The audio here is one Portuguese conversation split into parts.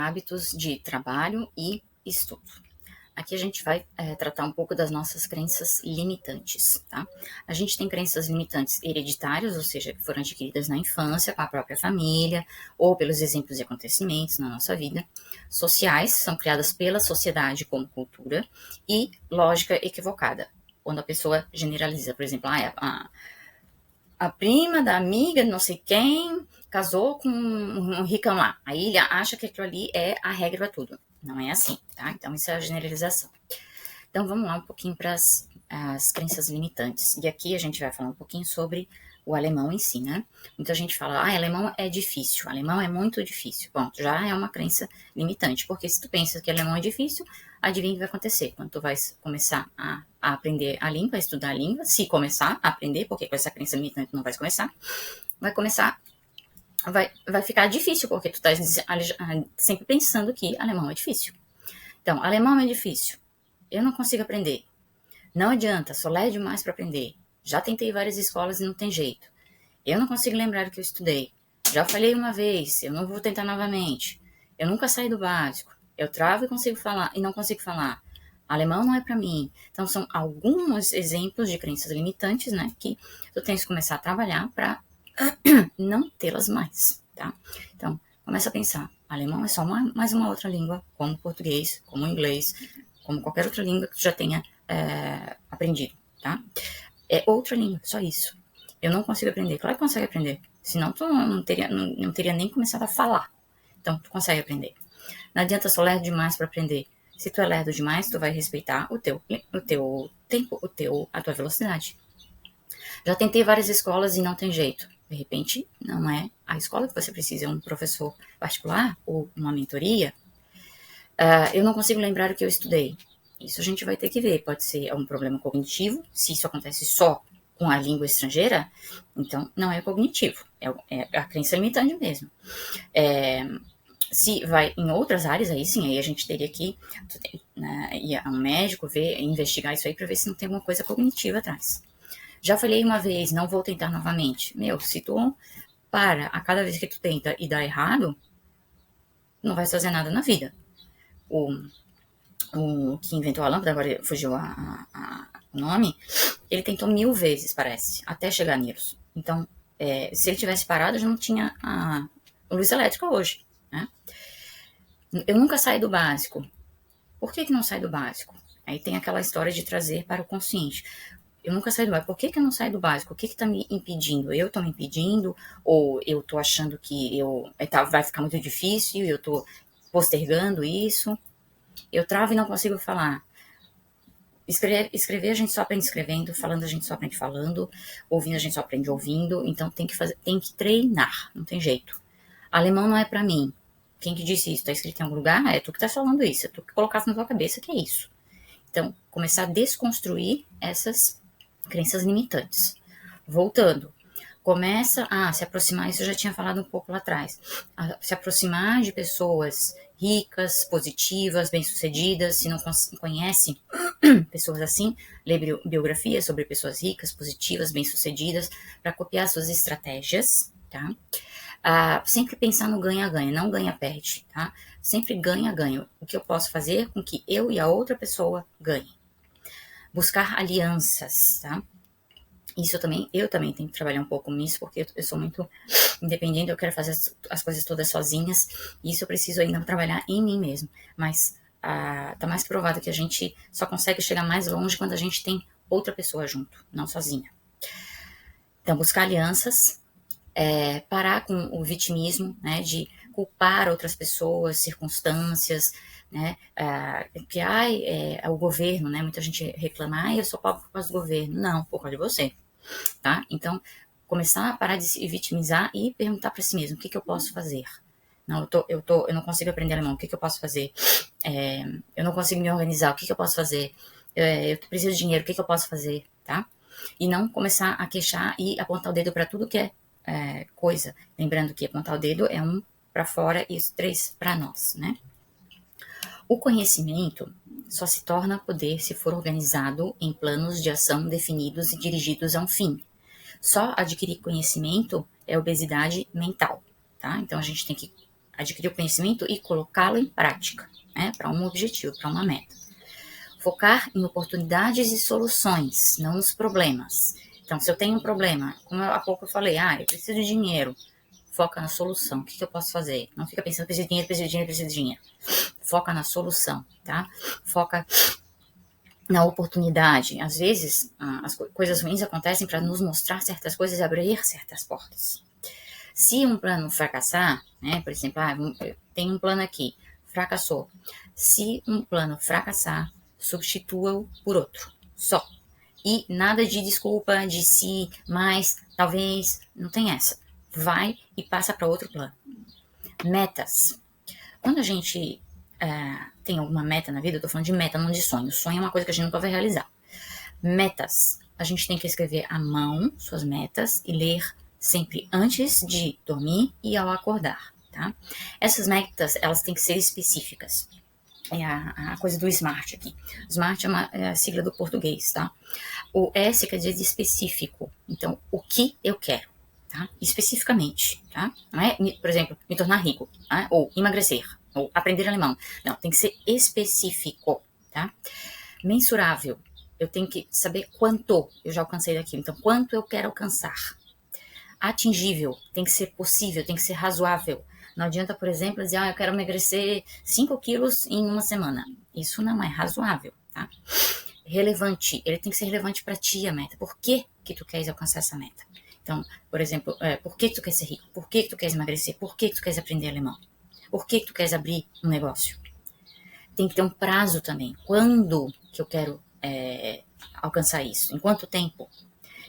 hábitos de trabalho e estudo. Aqui a gente vai tratar um pouco das nossas crenças limitantes, tá? A gente tem crenças limitantes hereditárias, ou seja, que foram adquiridas na infância, com a própria família, ou pelos exemplos e acontecimentos na nossa vida. Sociais, são criadas pela sociedade como cultura, e lógica equivocada, quando a pessoa generaliza, por exemplo, a prima da amiga, não sei quem, casou com um ricão lá. Aí ele acha que aquilo ali é a regra para tudo. Não é assim, tá? Então, isso é a generalização. Então, vamos lá um pouquinho para as crenças limitantes. E aqui a gente vai falar um pouquinho sobre o alemão em si, né? Muita gente fala, alemão é difícil, alemão é muito difícil. Bom, já é uma crença limitante, porque se tu pensa que alemão é difícil, adivinha o que vai acontecer? Quando tu vai começar a aprender a língua, a estudar a língua, se começar a aprender, porque com essa crença limitante não vai começar, vai ficar difícil, porque tu tá sempre pensando que alemão é difícil. Então, alemão é difícil, eu não consigo aprender. Não adianta, sou lerdo demais para aprender. Já tentei várias escolas e não tem jeito. Eu não consigo lembrar o que eu estudei. Já falhei uma vez, eu não vou tentar novamente. Eu nunca saí do básico. Eu travo e não consigo falar. Alemão não é para mim. Então, são alguns exemplos de crenças limitantes, né, que tu tens que começar a trabalhar para não tê-las mais, tá? Então, começa a pensar. Alemão é só mais uma outra língua, como português, como inglês, como qualquer outra língua que tu já tenha aprendido, tá? É outra língua, só isso. Eu não consigo aprender. Claro que consegue aprender. Senão tu não teria nem começado a falar. Então, tu consegue aprender. Não adianta só lerdo demais para aprender. Se tu é lerdo demais, tu vai respeitar o teu tempo, a tua velocidade. Já tentei várias escolas e não tem jeito. De repente, não é a escola que você precisa, é um professor particular ou uma mentoria. Eu não consigo lembrar o que eu estudei. Isso a gente vai ter que ver. Pode ser um problema cognitivo. Se isso acontece só com a língua estrangeira, então não é cognitivo. É a crença limitante mesmo. Se vai em outras áreas, aí sim, aí a gente teria que ir a um médico ver, investigar isso aí para ver se não tem alguma coisa cognitiva atrás. Já falhei uma vez, não vou tentar novamente. Se tu para a cada vez que tu tenta e dá errado, não vai fazer nada na vida. O que inventou a lâmpada, agora fugiu o nome, ele tentou 1000 vezes, parece, até chegar nisso. Então, se ele tivesse parado, já não tinha a luz elétrica hoje, né? Eu nunca saí do básico. Por que não sai do básico? Aí tem aquela história de trazer para o consciente. Eu nunca saí do básico. Por que eu não saio do básico? O que está me impedindo? Eu estou me impedindo? Ou eu estou achando que vai ficar muito difícil e eu estou postergando isso? Eu travo e não consigo falar. Escrever a gente só aprende escrevendo, falando a gente só aprende falando, ouvindo a gente só aprende ouvindo. Então tem que treinar, não tem jeito. Alemão não é para mim. Quem que disse isso? Está escrito em algum lugar? É tu que está falando isso, é tu que colocasse na tua cabeça que é isso. Então, começar a desconstruir essas crenças limitantes. Voltando, começa a se aproximar, isso eu já tinha falado um pouco lá atrás, a se aproximar de pessoas ricas, positivas, bem-sucedidas. Se não conhece pessoas assim, lê biografias sobre pessoas ricas, positivas, bem-sucedidas, para copiar suas estratégias, tá? Sempre pensar no ganha-ganha, não ganha-perde, tá? Sempre ganha-ganha. O que eu posso fazer com que eu e a outra pessoa ganhem. Buscar alianças, tá? Isso eu também tenho que trabalhar um pouco nisso, porque eu sou muito independente, eu quero fazer as coisas todas sozinhas, e isso eu preciso ainda trabalhar em mim mesmo. Mas tá mais provado que a gente só consegue chegar mais longe quando a gente tem outra pessoa junto, não sozinha. Então, buscar alianças, parar com o vitimismo, né, de culpar outras pessoas, circunstâncias, né, que é o governo, né, muita gente reclama, eu sou pobre por causa do governo. Não, por causa de você, tá? Então, começar a parar de se vitimizar e perguntar para si mesmo, o que eu posso fazer? Não, eu não consigo aprender alemão, o que eu posso fazer? Eu não consigo me organizar, o que eu posso fazer? Eu preciso de dinheiro, o que eu posso fazer, tá? E não começar a queixar e apontar o dedo para tudo que é coisa. Lembrando que apontar o dedo é um para fora e os 3 para nós, né? O conhecimento só se torna poder se for organizado em planos de ação definidos e dirigidos a um fim. Só adquirir conhecimento é obesidade mental, tá? Então a gente tem que adquirir o conhecimento e colocá-lo em prática, né, para um objetivo, para uma meta. Focar em oportunidades e soluções, não nos problemas. Então, se eu tenho um problema, como há pouco eu falei, eu preciso de dinheiro, foca na solução. O que eu posso fazer? Não fica pensando, preciso de dinheiro, preciso de dinheiro, preciso de dinheiro. Foca na solução, tá? Foca na oportunidade. Às vezes, as coisas ruins acontecem para nos mostrar certas coisas e abrir certas portas. Se um plano fracassar, né, por exemplo, tem um plano aqui, fracassou. Se um plano fracassar, substitua-o por outro, só. E nada de desculpa, de se, mas, talvez, não tem essa. Vai e passa para outro plano. Metas. Quando a gente tem alguma meta na vida, eu tô falando de meta, não de sonho. Sonho é uma coisa que a gente nunca vai realizar. Metas. A gente tem que escrever à mão suas metas e ler sempre antes de dormir e ao acordar, tá? Essas metas, elas têm que ser específicas. É a coisa do SMART aqui. SMART é a sigla do português, tá? O S quer dizer de específico. Então, o que eu quero, tá? Especificamente, tá? Não é, por exemplo, me tornar rico, tá? Ou emagrecer, ou aprender alemão. Não, tem que ser específico, tá? Mensurável. Eu tenho que saber quanto eu já alcancei daquilo. Então, quanto eu quero alcançar. Atingível. Tem que ser possível, tem que ser razoável. Não adianta, por exemplo, dizer, eu quero emagrecer 5 quilos em uma semana. Isso não é razoável, tá? Relevante. Ele tem que ser relevante para ti, a meta. Por que que tu queres alcançar essa meta? Então, por exemplo, por que tu quer ser rico? Por que tu queres emagrecer? Por que tu queres aprender alemão? Por que tu queres abrir um negócio? Tem que ter um prazo também. Quando que eu quero alcançar isso? Em quanto tempo?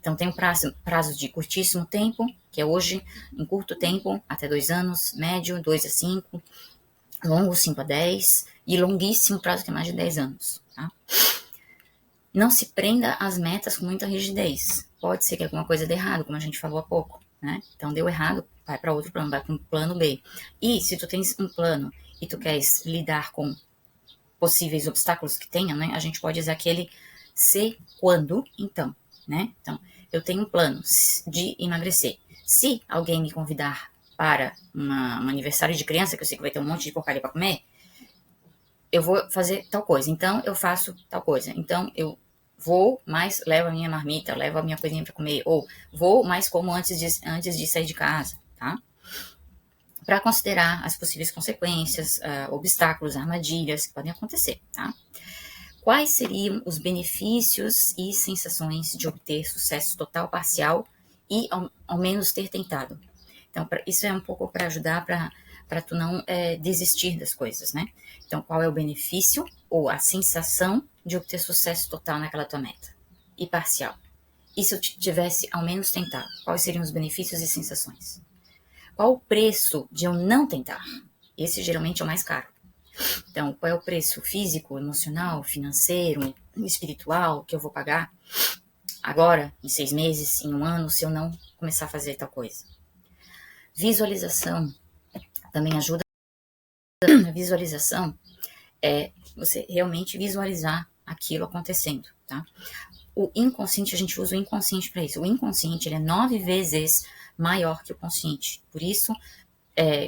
Então, tem um prazo de curtíssimo tempo, que é hoje, em curto tempo, até 2 anos, médio, 2 a 5, longo, 5 a 10, e longuíssimo prazo, que é mais de 10 anos. Tá? Não se prenda às metas com muita rigidez. Pode ser que alguma coisa dê errado, como a gente falou há pouco. Né? Então, deu errado, vai para outro plano, vai para um plano B. E se tu tens um plano e tu queres lidar com possíveis obstáculos que tenha, né, a gente pode usar aquele se, quando, então. Né? Então, eu tenho um plano de emagrecer. Se alguém me convidar para um aniversário de criança, que eu sei que vai ter um monte de porcaria para comer, eu vou fazer tal coisa. Então, eu faço tal coisa. Então, eu vou, mas levo a minha marmita, levo a minha coisinha para comer. Ou vou, mas como antes de sair de casa, tá? Para considerar as possíveis consequências, obstáculos, armadilhas que podem acontecer, tá? Quais seriam os benefícios e sensações de obter sucesso total, parcial e ao menos ter tentado? Então, isso é um pouco para ajudar para tu não desistir das coisas, né? Então, qual é o benefício ou a sensação de obter sucesso total naquela tua meta? E parcial. E se eu tivesse ao menos tentado? Quais seriam os benefícios e sensações? Qual o preço de eu não tentar? Esse geralmente é o mais caro. Então, qual é o preço físico, emocional, financeiro, espiritual que eu vou pagar agora, em 6 meses, em 1 ano, se eu não começar a fazer tal coisa? Visualização também ajuda. A visualização é você realmente visualizar aquilo acontecendo, tá? O inconsciente, a gente usa o inconsciente para isso. O inconsciente, ele é 9 vezes maior que o consciente. Por isso,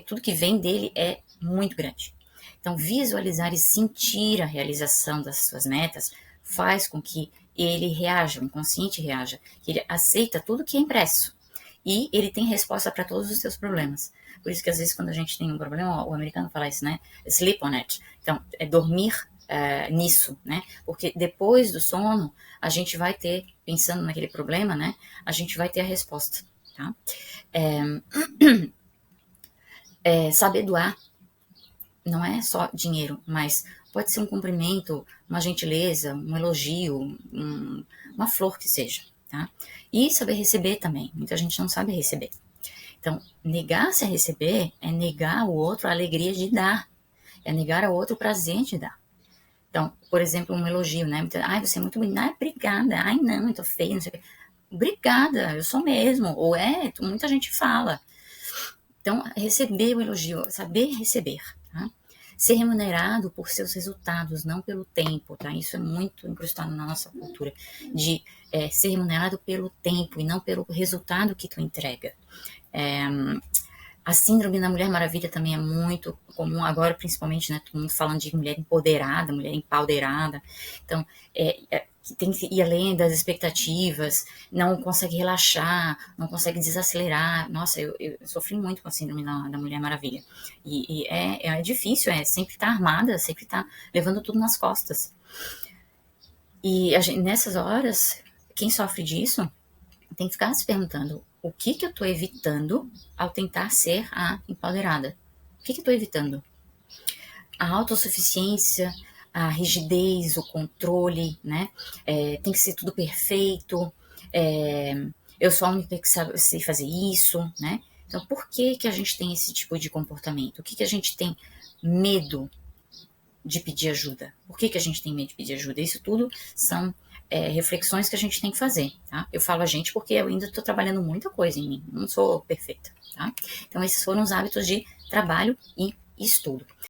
tudo que vem dele é muito grande. Então, visualizar e sentir a realização das suas metas faz com que ele reaja, o inconsciente reaja, que ele aceita tudo que é impresso. E ele tem resposta para todos os seus problemas. Por isso que, às vezes, quando a gente tem um problema, o americano fala isso, né? Sleep on it. Então, é dormir nisso, né? Porque depois do sono, a gente vai ter, pensando naquele problema, né? A gente vai ter a resposta, tá? Saber doar não é só dinheiro, mas pode ser um cumprimento, uma gentileza, um elogio, uma flor que seja, tá? E saber receber também. Muita gente não sabe receber. Então, negar-se a receber é negar ao outro a alegria de dar. É negar ao outro o prazer de dar. Então, por exemplo, um elogio, né? Ai, você é muito bonita. Ai, obrigada. Ai, não, eu tô feia, não sei o quê. Obrigada, eu sou mesmo. Ou muita gente fala. Então, receber o elogio, saber receber, tá? Ser remunerado por seus resultados, não pelo tempo, tá? Isso é muito incrustado na nossa cultura, de ser remunerado pelo tempo e não pelo resultado que tu entrega. A síndrome da Mulher Maravilha também é muito comum agora, principalmente, né? Todo mundo falando de mulher empoderada, mulher empoderada. Então, que tem que ir além das expectativas, não consegue relaxar, não consegue desacelerar. Nossa, eu sofri muito com a síndrome da Mulher Maravilha. E é difícil, sempre estar armada, sempre estar levando tudo nas costas. E nessas horas, quem sofre disso tem que ficar se perguntando o que eu estou evitando ao tentar ser a empoderada. O que eu estou evitando? A autossuficiência, a rigidez, o controle, né? Tem que ser tudo perfeito. Eu sou a única que sei fazer isso, né? Então, por que a gente tem esse tipo de comportamento? O que a gente tem medo de pedir ajuda? Por que a gente tem medo de pedir ajuda? Isso tudo são reflexões que a gente tem que fazer, tá? Eu falo a gente porque eu ainda estou trabalhando muita coisa em mim, não sou perfeita, tá? Então esses foram os hábitos de trabalho e estudo.